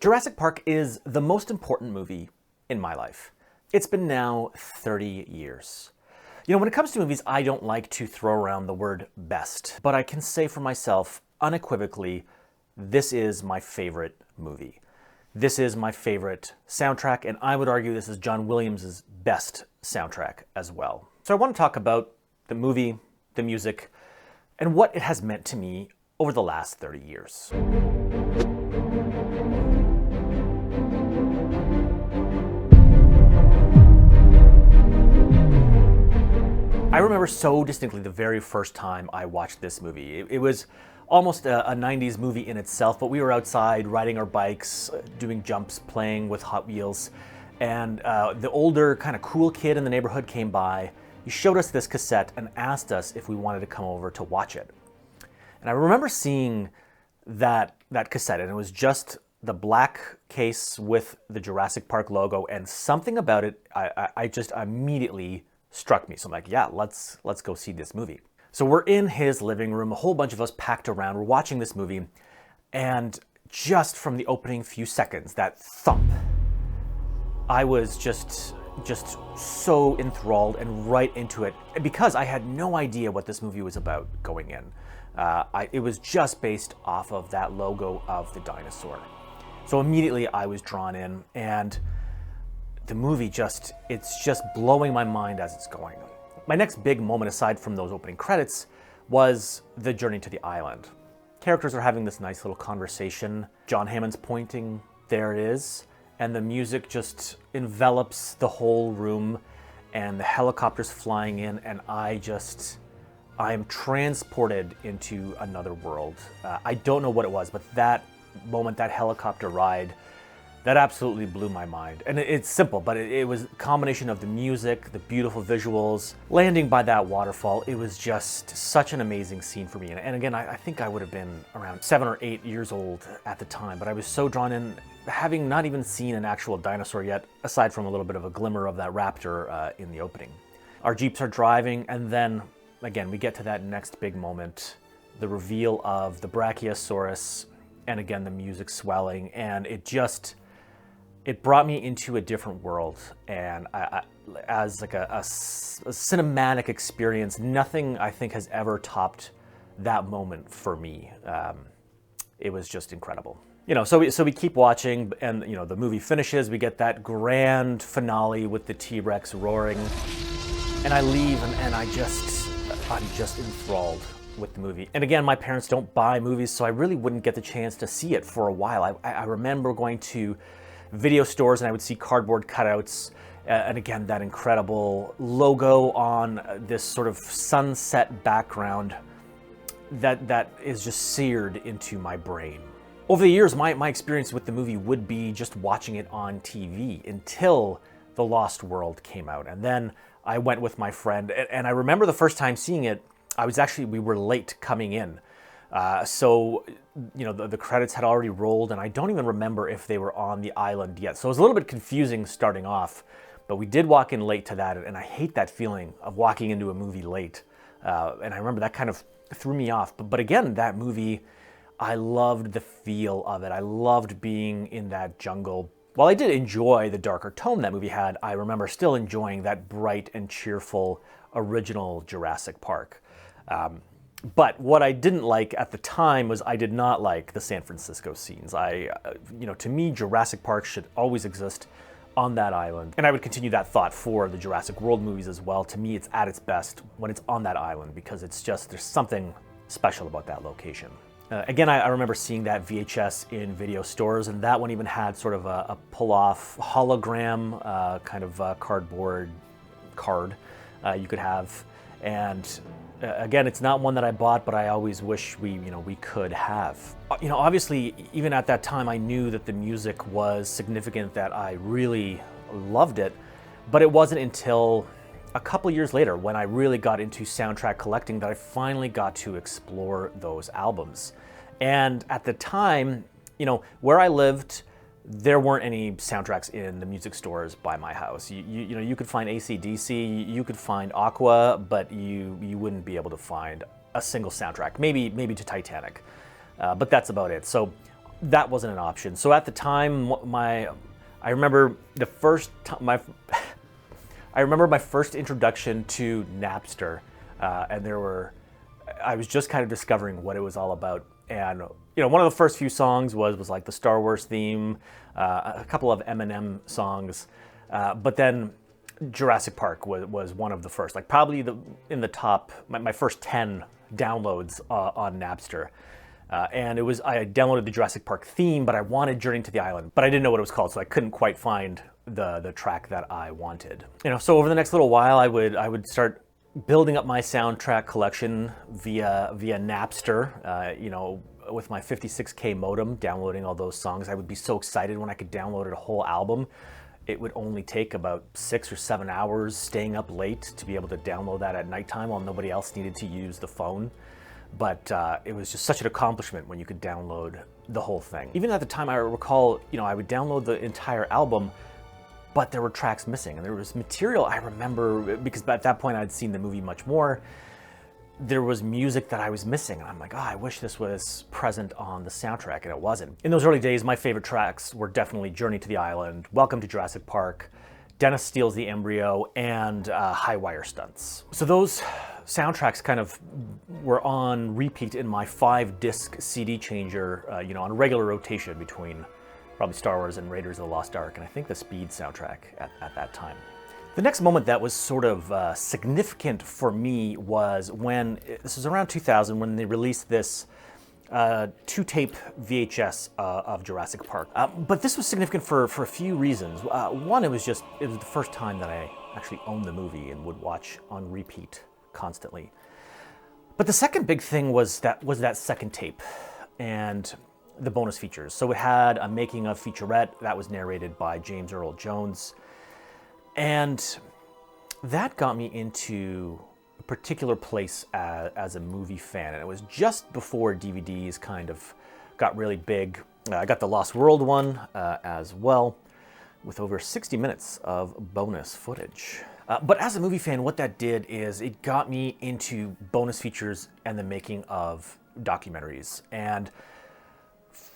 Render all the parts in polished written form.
Jurassic Park is the most important movie in my life. It's been now 30 years. When it comes to movies, I don't like to throw around the word best, but I can say for myself, unequivocally, this is my favorite movie. This is my favorite soundtrack, and I would argue this is John Williams' best soundtrack as well. So I want to talk about the movie, the music, and what it has meant to me over the last 30 years. I remember so distinctly the very first time I watched this movie. It was almost a 90s movie in itself, but we were outside riding our bikes, doing jumps, playing with Hot Wheels, and the older kind of cool kid in the neighborhood came by. He showed us this cassette and asked us if we wanted to come over to watch it. And I remember seeing that cassette, and it was just the black case with the Jurassic Park logo, and something about it I just immediately struck me. So I'm like, yeah, let's go see this movie. So we're in his living room, a whole bunch of us packed around, we're watching this movie, and just from the opening few seconds, that thump, I was just so enthralled and right into it, because I had no idea what this movie was about going in. It was just based off of that logo of the dinosaur. So immediately I was drawn in, and the movie it's just blowing my mind as it's going. My next big moment, aside from those opening credits, was the journey to the island. Characters are having this nice little conversation. John Hammond's pointing, there it is, and the music just envelops the whole room, and the helicopter's flying in, and I am transported into another world. I don't know what it was, but that moment, that helicopter ride, that absolutely blew my mind. And it's simple, but it was a combination of the music, the beautiful visuals, landing by that waterfall. It was just such an amazing scene for me. And again, I think I would have been around 7 or 8 years old at the time, but I was so drawn in, having not even seen an actual dinosaur yet, aside from a little bit of a glimmer of that raptor in the opening. Our Jeeps are driving, and then, again, we get to that next big moment, the reveal of the Brachiosaurus, and again, the music swelling, and it brought me into a different world, and as like a cinematic experience, nothing I think has ever topped that moment for me. It was just incredible. So we keep watching, and the movie finishes. We get that grand finale with the T-Rex roaring, and I leave, and I'm just enthralled with the movie. And again, my parents don't buy movies, so I really wouldn't get the chance to see it for a while. I remember going to video stores, and I would see cardboard cutouts, and again, that incredible logo on this sort of sunset background that is just seared into my brain. Over the years, my experience with the movie would be just watching it on TV until The Lost World came out, and then I went with my friend, and I remember the first time seeing it, we were late coming in. So the credits had already rolled, and I don't even remember if they were on the island yet. So it was a little bit confusing starting off, but we did walk in late to that, and I hate that feeling of walking into a movie late. And I remember that kind of threw me off. But again, that movie, I loved the feel of it. I loved being in that jungle. While I did enjoy the darker tone that movie had, I remember still enjoying that bright and cheerful original Jurassic Park. But what I didn't like at the time was I did not like the San Francisco scenes. To me, Jurassic Park should always exist on that island. And I would continue that thought for the Jurassic World movies as well. To me, it's at its best when it's on that island, because there's something special about that location. Again, I remember seeing that VHS in video stores, and that one even had sort of a pull-off hologram kind of cardboard card you could have. And again, it's not one that I bought, but I always wish we could have. Obviously, even at that time, I knew that the music was significant, that I really loved it, but it wasn't until a couple years later, when I really got into soundtrack collecting, that I finally got to explore those albums. And at the time, where I lived, there weren't any soundtracks in the music stores by my house. You could find AC/DC, you could find Aqua, but you wouldn't be able to find a single soundtrack. Maybe to Titanic, but that's about it. So that wasn't an option. So at the time, I remember the first time I remember my first introduction to Napster, and I was just kind of discovering what it was all about. And one of the first few songs was like the Star Wars theme, a couple of Eminem songs, but then Jurassic Park was one of the first, like probably in the top, my first 10 downloads on Napster. And I downloaded the Jurassic Park theme, but I wanted Journey to the Island, but I didn't know what it was called, so I couldn't quite find the track that I wanted. So over the next little while, I would start building up my soundtrack collection via Napster, with my 56K modem, downloading all those songs. I would be so excited when I could download a whole album. It would only take about 6 or 7 hours staying up late to be able to download that at nighttime while nobody else needed to use the phone. But it was just such an accomplishment when you could download the whole thing. Even at the time, I recall, I would download the entire album, but there were tracks missing. And there was material I remember, because at that point I'd seen the movie much more, there was music that I was missing. And I'm like, I wish this was present on the soundtrack, and it wasn't. In those early days, my favorite tracks were definitely Journey to the Island, Welcome to Jurassic Park, Dennis Steals the Embryo, and High Wire Stunts. So those soundtracks kind of were on repeat in my 5-disc CD changer, on a regular rotation between probably Star Wars and Raiders of the Lost Ark, and I think the Speed soundtrack at that time. The next moment that was sort of significant for me was this was around 2000, when they released this 2-tape VHS of Jurassic Park. But this was significant for a few reasons. One, it was the first time that I actually owned the movie and would watch on repeat constantly. But the second big thing was that second tape and the bonus features. So it had a making of featurette that was narrated by James Earl Jones. And that got me into a particular place as a movie fan. And it was just before DVDs kind of got really big. I got the Lost World one as well, with over 60 minutes of bonus footage. But as a movie fan, what that did is it got me into bonus features and the making of documentaries. And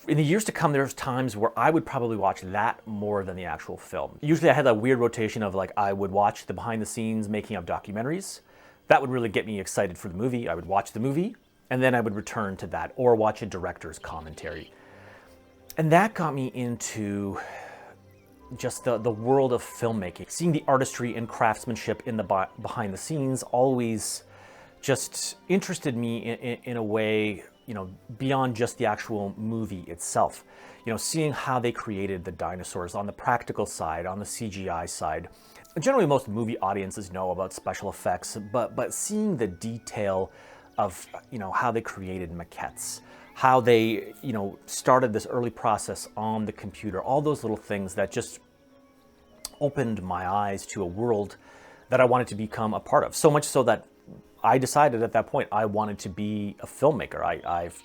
in the years to come, there's times where I would probably watch that more than the actual film. Usually I had that weird rotation of I would watch the behind the scenes making of documentaries. That would really get me excited for the movie. I would watch the movie, and then I would return to that or watch a director's commentary. And that got me into just the world of filmmaking. Seeing the artistry and craftsmanship in the behind the scenes always just interested me in a way, beyond just the actual movie itself. Seeing how they created the dinosaurs on the practical side, on the CGI side. Generally, most movie audiences know about special effects, but seeing the detail of, how they created maquettes, how they, started this early process on the computer, all those little things that just opened my eyes to a world that I wanted to become a part of. So much so that I decided at that point I wanted to be a filmmaker. I've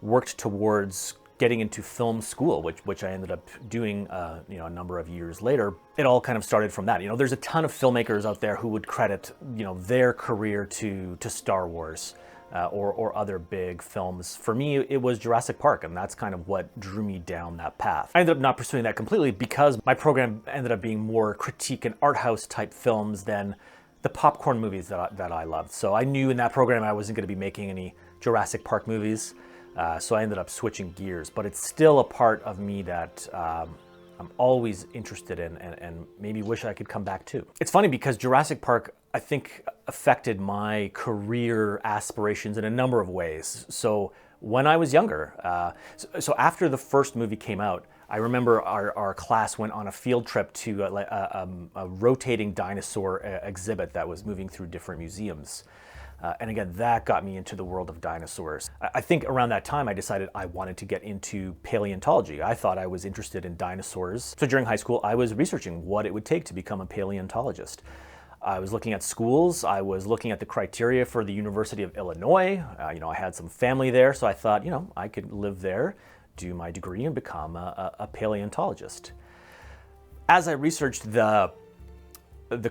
worked towards getting into film school, which I ended up doing a number of years later. It all kind of started from that. There's a ton of filmmakers out there who would credit their career to Star Wars or other big films. For me, it was Jurassic Park, and that's kind of what drew me down that path. I ended up not pursuing that completely because my program ended up being more critique and art house type films than the popcorn movies that I loved. So I knew in that program I wasn't going to be making any Jurassic Park movies, so I ended up switching gears. But it's still a part of me that I'm always interested in and maybe wish I could come back to. It's funny because Jurassic Park, I think, affected my career aspirations in a number of ways. So when I was younger, so after the first movie came out, I remember our class went on a field trip to a rotating dinosaur exhibit that was moving through different museums. And again, that got me into the world of dinosaurs. I think around that time I decided I wanted to get into paleontology. I thought I was interested in dinosaurs. So during high school, I was researching what it would take to become a paleontologist. I was looking at schools. I was looking at the criteria for the University of Illinois. I had some family there, so I thought, I could live there, do my degree, and become a paleontologist. As I researched the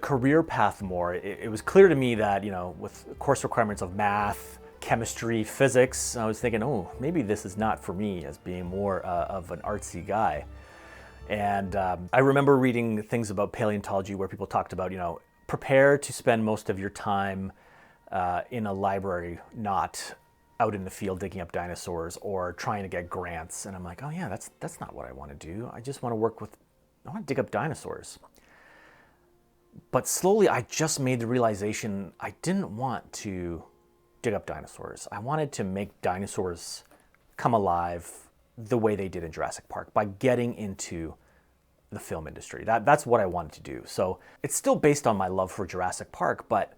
career path more, it was clear to me that, with course requirements of math, chemistry, physics. I was thinking, oh, maybe this is not for me as being more of an artsy guy. And I remember reading things about paleontology where people talked about, prepare to spend most of your time in a library, not out in the field digging up dinosaurs or trying to get grants. And I'm like, oh yeah, that's not what I want to do. I just want to I want to dig up dinosaurs. But slowly I just made the realization I didn't want to dig up dinosaurs. I wanted to make dinosaurs come alive the way they did in Jurassic Park, by getting into the film industry. That's what I wanted to do. So it's still based on my love for Jurassic Park, but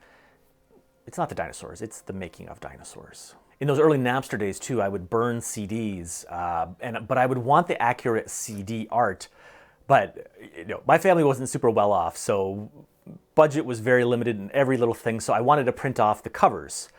it's not the dinosaurs, it's the making of dinosaurs. In those early Napster days too, I would burn CDs, but I would want the accurate CD art. But my family wasn't super well off, so budget was very limited in every little thing, so I wanted to print off the covers.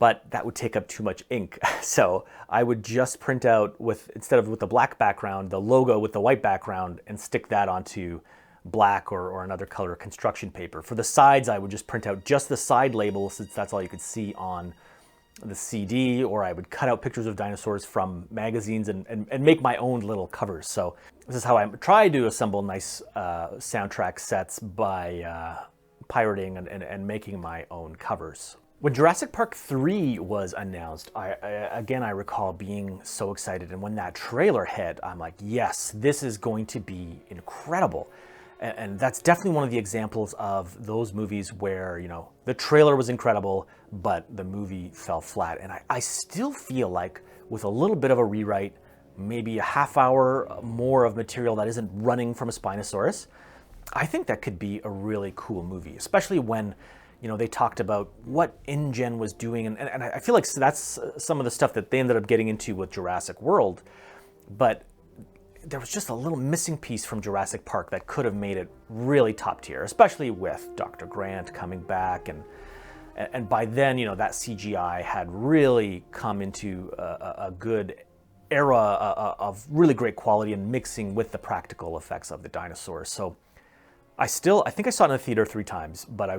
But that would take up too much ink. So I would just print out instead of with the black background, the logo with the white background, and stick that onto black or another color construction paper. For the sides, I would just print out just the side label, since that's all you could see on the CD, or I would cut out pictures of dinosaurs from magazines and make my own little covers. So this is how I tried to assemble nice soundtrack sets, by pirating and making my own covers. When Jurassic Park 3 was announced, I recall being so excited, and when that trailer hit, I'm like, yes, this is going to be incredible. And that's definitely one of the examples of those movies where, the trailer was incredible, but the movie fell flat. And I still feel like with a little bit of a rewrite, maybe a half hour more of material that isn't running from a Spinosaurus, I think that could be a really cool movie, especially when they talked about what InGen was doing, and I feel like that's some of the stuff that they ended up getting into with Jurassic World, but there was just a little missing piece from Jurassic Park that could have made it really top tier, especially with Dr. Grant coming back, and by then, that CGI had really come into a good era of really great quality and mixing with the practical effects of the dinosaurs. So I think I saw it in the theater 3 times, but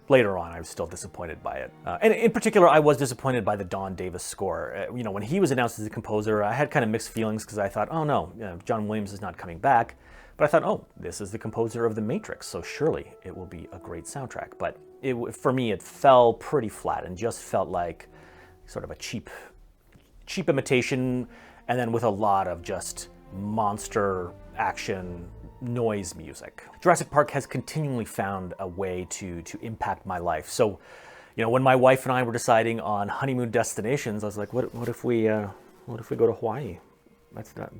later on, I was still disappointed by it. And in particular, I was disappointed by the Don Davis score. When he was announced as the composer, I had kind of mixed feelings, because I thought, oh no, John Williams is not coming back. But I thought, oh, this is the composer of The Matrix, so surely it will be a great soundtrack. But for me, it fell pretty flat and just felt like sort of a cheap imitation, and then with a lot of just monster action noise music. Jurassic Park has continually found a way to impact my life. So, when my wife and I were deciding on honeymoon destinations, I was like, what if we go to Hawaii?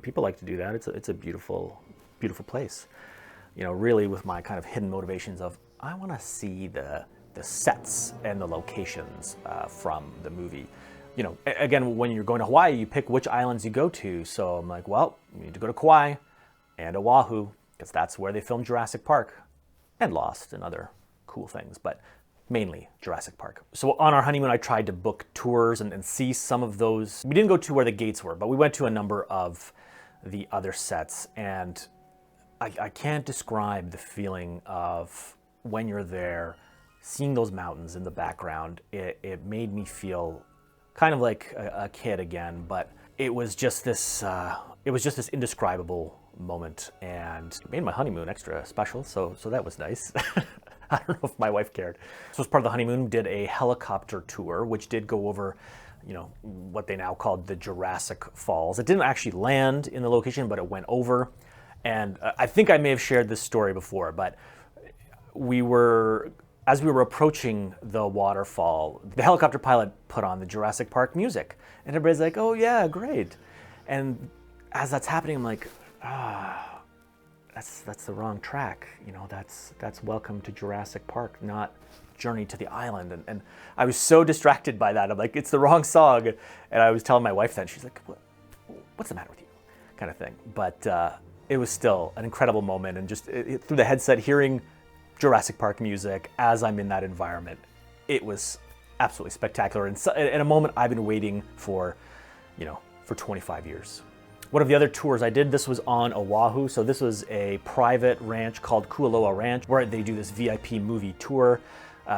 People like to do that. It's a beautiful, beautiful place. Really with my kind of hidden motivations of, I want to see the sets and the locations from the movie. Again, when you're going to Hawaii, you pick which islands you go to. So I'm like, well, we need to go to Kauai and Oahu, because that's where they filmed Jurassic Park and Lost and other cool things, but mainly Jurassic Park. So on our honeymoon, I tried to book tours and see some of those. We didn't go to where the gates were, but we went to a number of the other sets, and I can't describe the feeling of when you're there, seeing those mountains in the background. It made me feel kind of like a kid again, but it was just this indescribable moment, and it made my honeymoon extra special, so that was nice. I don't know if my wife cared. So as part of the honeymoon, we did a helicopter tour, which did go over, what they now called the Jurassic Falls. It didn't actually land in the location, but it went over. And I think I may have shared this story before, but as we were approaching the waterfall, the helicopter pilot put on the Jurassic Park music, and everybody's like, oh yeah, great. And as that's happening, I'm like, that's the wrong track. That's Welcome to Jurassic Park, not Journey to the Island. And I was so distracted by that. I'm like, it's the wrong song. And I was telling my wife that, she's like, what's the matter with you? Kind of thing. But it was still an incredible moment. And just through the headset, hearing Jurassic Park music as I'm in that environment, it was absolutely spectacular. And a moment I've been waiting for, for 25 years. One of the other tours I did, this was on Oahu. So this was a private ranch called Kualoa Ranch, where they do this VIP movie tour. We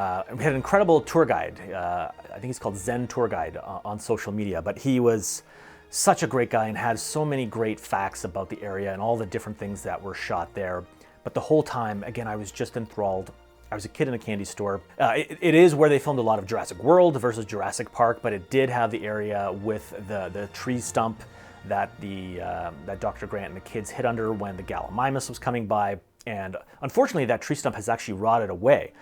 had an incredible tour guide. I think he's called Zen Tour Guide on social media, but he was such a great guy and had so many great facts about the area and all the different things that were shot there. But the whole time, again, I was just enthralled. I was a kid in a candy store. It is where they filmed a lot of Jurassic World versus Jurassic Park, but it did have the area with the tree stump that that Dr. Grant and the kids hid under when the Gallimimus was coming by. And unfortunately, that tree stump has actually rotted away.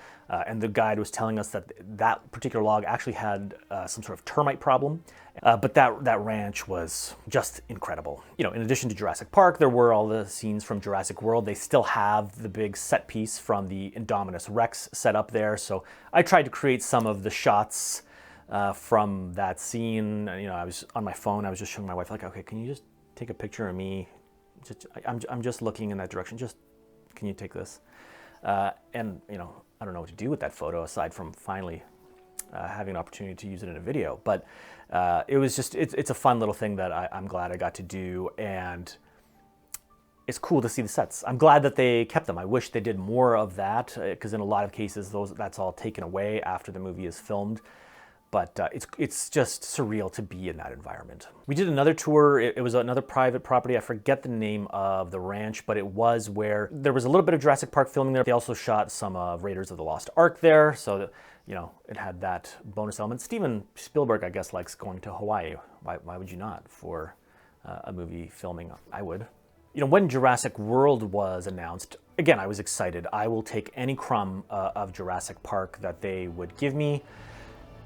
And the guide was telling us that that particular log actually had some sort of termite problem. But that ranch was just incredible. You know, in addition to Jurassic Park, there were all the scenes from Jurassic World. They still have the big set piece from the Indominus Rex set up there. So I tried to create some of the shots from that scene. You know, I was on my phone. I was just showing my wife, like, okay, can you just take a picture of me? I'm just looking in that direction. Just, can you take this? And, you know, I don't know what to do with that photo aside from finally having an opportunity to use it in a video. But it was just, it's a fun little thing that I'm glad I got to do. And it's cool to see the sets. I'm glad that they kept them. I wish they did more of that, because in a lot of cases, that's all taken away after the movie is filmed. But it's just surreal to be in that environment. We did another tour. It was another private property. I forget the name of the ranch, but it was where there was a little bit of Jurassic Park filming there. They also shot some Raiders of the Lost Ark there, so that, you know, it had that bonus element. Steven Spielberg, I guess, likes going to Hawaii. Why would you not for a movie filming? I would. You know, when Jurassic World was announced, again, I was excited. I will take any crumb of Jurassic Park that they would give me.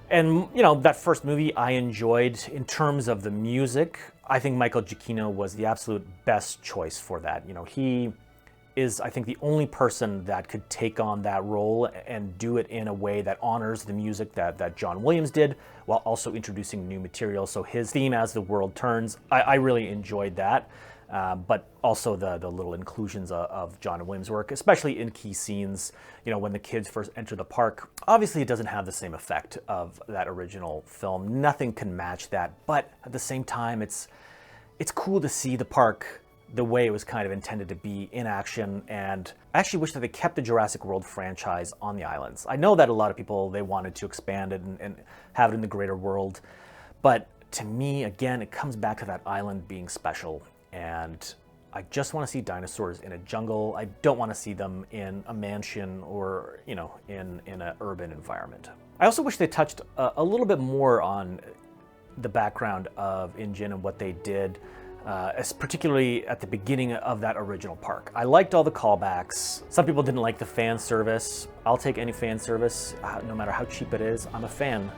And, you know, that first movie I enjoyed. In terms of the music, I think Michael Giacchino was the absolute best choice for that. You know, he is, I think, the only person that could take on that role and do it in a way that honors the music that John Williams did, while also introducing new material. So his theme, As the World Turns, I really enjoyed that. But also the little inclusions of John Williams' work, especially in key scenes, you know, when the kids first enter the park. Obviously, it doesn't have the same effect of that original film. Nothing can match that, but at the same time, it's cool to see the park the way it was kind of intended to be in action. And I actually wish that they kept the Jurassic World franchise on the islands. I know that a lot of people, they wanted to expand it and have it in the greater world, but to me, again, it comes back to that island being special. And I just want to see dinosaurs in a jungle. I don't want to see them in a mansion or, you know, in an urban environment. I also wish they touched a little bit more on the background of InGen and what they did, particularly at the beginning of that original park. I liked all the callbacks. Some people didn't like the fan service. I'll take any fan service, no matter how cheap it is. I'm a fan.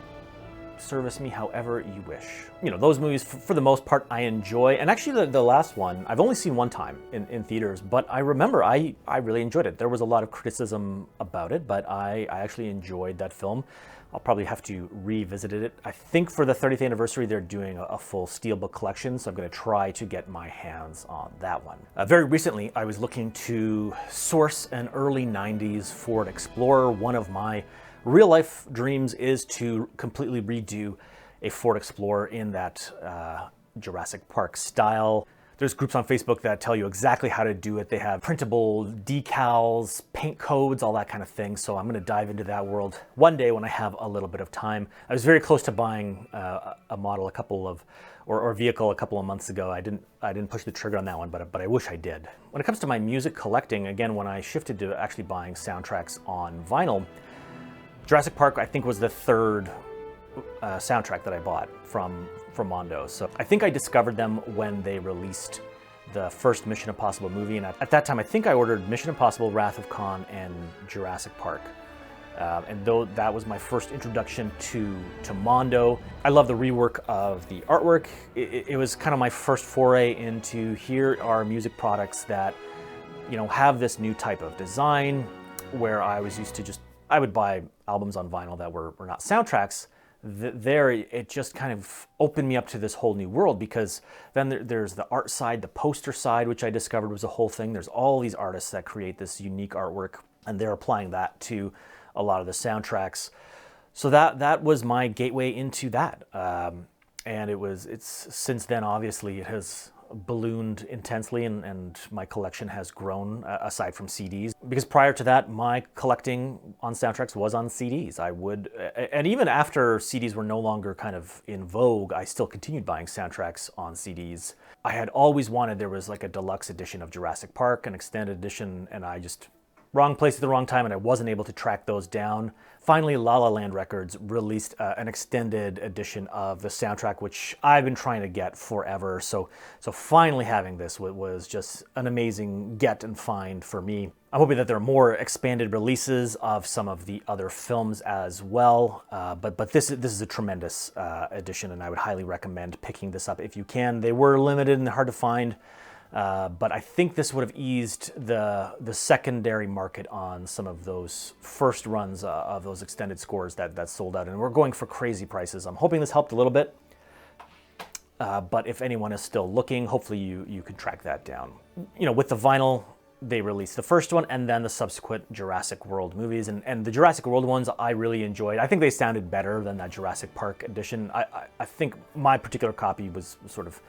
Service me however you wish. You know, those movies, for the most part, I enjoy. And actually, the last one, I've only seen one time in theaters, but I remember I really enjoyed it. There was a lot of criticism about it, but I actually enjoyed that film. I'll probably have to revisit it. I think for the 30th anniversary, they're doing a full Steelbook collection, so I'm going to try to get my hands on that one. Very recently, I was looking to source an early 90s Ford Explorer. One of my real-life dreams is to completely redo a Ford Explorer in that Jurassic Park style. There's groups on Facebook that tell you exactly how to do it. They have printable decals, paint codes, all that kind of thing. So I'm going to dive into that world one day when I have a little bit of time. I was very close to buying a model or vehicle a couple of months ago. I didn't push the trigger on that one, but I wish I did. When it comes to my music collecting, again, when I shifted to actually buying soundtracks on vinyl, Jurassic Park, I think, was the third soundtrack that I bought from Mondo. So I think I discovered them when they released the first Mission Impossible movie. And at that time, I think I ordered Mission Impossible, Wrath of Khan, and Jurassic Park. And though that was my first introduction to Mondo, I love the rework of the artwork. It was kind of my first foray into, here are music products that, you know, have this new type of design, where I was used to I would buy albums on vinyl that were not soundtracks. There, it just kind of opened me up to this whole new world, because then there's the art side, the poster side, which I discovered was a whole thing. There's all these artists that create this unique artwork, and they're applying that to a lot of the soundtracks. So that was my gateway into that. And it's since then, obviously, it has ballooned intensely, and my collection has grown aside from CDs. Because prior to that, my collecting on soundtracks was on CDs. And even after CDs were no longer kind of in vogue, I still continued buying soundtracks on CDs. I had always wanted, there was like a deluxe edition of Jurassic Park, an extended edition, and I just, wrong place at the wrong time, and I wasn't able to track those down. Finally, La La Land Records released an extended edition of the soundtrack, which I've been trying to get forever. So finally having this was just an amazing get and find for me. I'm hoping that there are more expanded releases of some of the other films as well. But this is a tremendous edition, and I would highly recommend picking this up if you can. They were limited and hard to find. But I think this would have eased the secondary market on some of those first runs of those extended scores that sold out, and we're going for crazy prices. I'm hoping this helped a little bit, but if anyone is still looking, hopefully you can track that down. You know, with the vinyl, they released the first one and then the subsequent Jurassic World movies, and the Jurassic World ones I really enjoyed. I think they sounded better than that Jurassic Park edition. I think my particular copy was sort of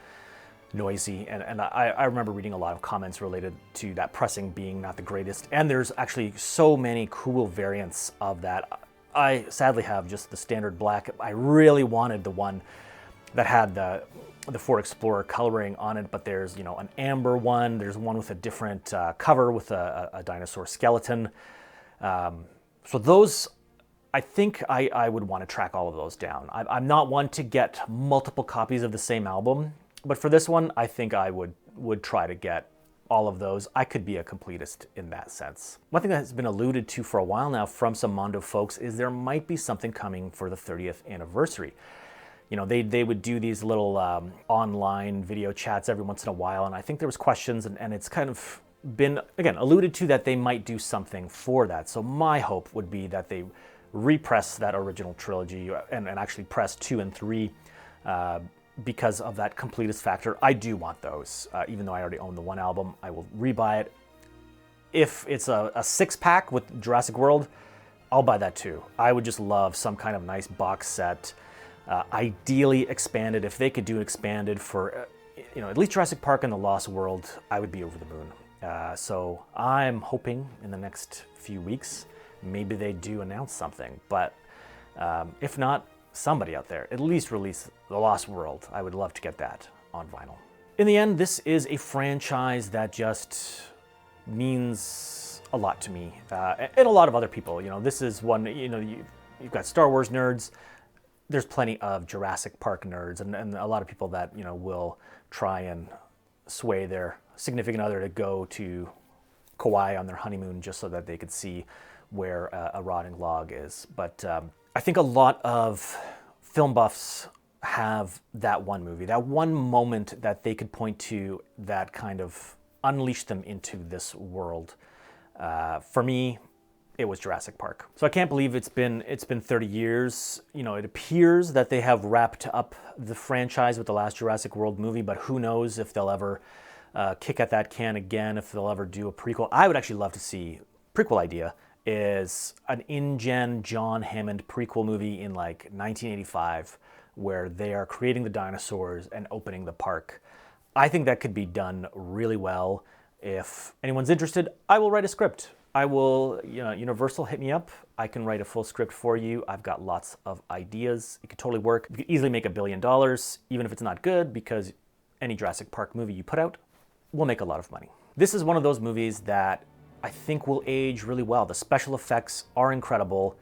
noisy, and I remember reading a lot of comments related to that pressing being not the greatest, and there's actually so many cool variants of that. I sadly have just the standard black. I really wanted the one that had the Ford Explorer coloring on it, but there's, you know, an amber one, there's one with a different cover with a dinosaur skeleton. So those, I think I would want to track all of those down. I'm not one to get multiple copies of the same album, but for this one, I think I would try to get all of those. I could be a completist in that sense. One thing that has been alluded to for a while now from some Mondo folks is there might be something coming for the 30th anniversary. You know, they would do these little online video chats every once in a while, and I think there was questions, and it's kind of been, again, alluded to that they might do something for that. So my hope would be that they repress that original trilogy and actually press 2 and 3, because of that completist factor. I do want those. Even though I already own the one album, I will rebuy it. If it's a 6-pack with Jurassic World, I'll buy that too. I would just love some kind of nice box set, ideally expanded. If they could do expanded for, you know, at least Jurassic Park and the Lost World, I would be over the moon. So I'm hoping in the next few weeks, maybe they do announce something. But if not, somebody out there at least release The Lost World. I would love to get that on vinyl. In the end, this is a franchise that just means a lot to me, and a lot of other people. You know, this is one, you know, you've got Star Wars nerds, there's plenty of Jurassic Park nerds, and a lot of people that, you know, will try and sway their significant other to go to Kauai on their honeymoon just so that they could see where a rotting log is. But I think a lot of film buffs have that one movie, that one moment that they could point to that kind of unleashed them into this world. For me, it was Jurassic Park. So I can't believe it's been 30 years. You know, it appears that they have wrapped up the franchise with the last Jurassic World movie, but who knows if they'll ever kick at that can again, if they'll ever do a prequel. I would actually love to see, prequel idea is an in-gen John Hammond prequel movie in like 1985 where they are creating the dinosaurs and opening the park. I think that could be done really well. If anyone's interested, I will write a script. I will, you know, Universal, hit me up. I can write a full script for you. I've got lots of ideas. It could totally work. You could easily make $1 billion, even if it's not good, because any Jurassic Park movie you put out will make a lot of money. This is one of those movies that I think will age really well. The special effects are incredible,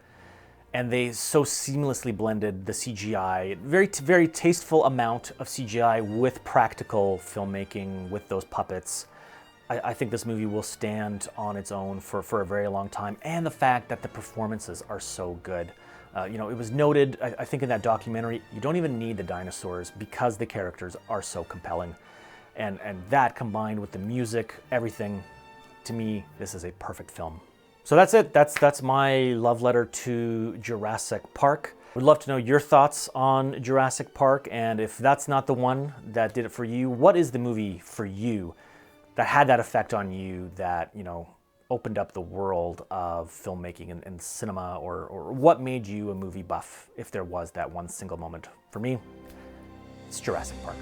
and they so seamlessly blended the CGI, very tasteful amount of CGI with practical filmmaking with those puppets. I think this movie will stand on its own for a very long time, and the fact that the performances are so good. You know, it was noted, I think in that documentary, you don't even need the dinosaurs because the characters are so compelling. And that combined with the music, everything, to me, this is a perfect film. So that's it. That's my love letter to Jurassic Park. Would love to know your thoughts on Jurassic Park, and if that's not the one that did it for you, what is the movie for you that had that effect on you, that, you know, opened up the world of filmmaking and cinema, or what made you a movie buff, if there was that one single moment? For me, it's Jurassic Park.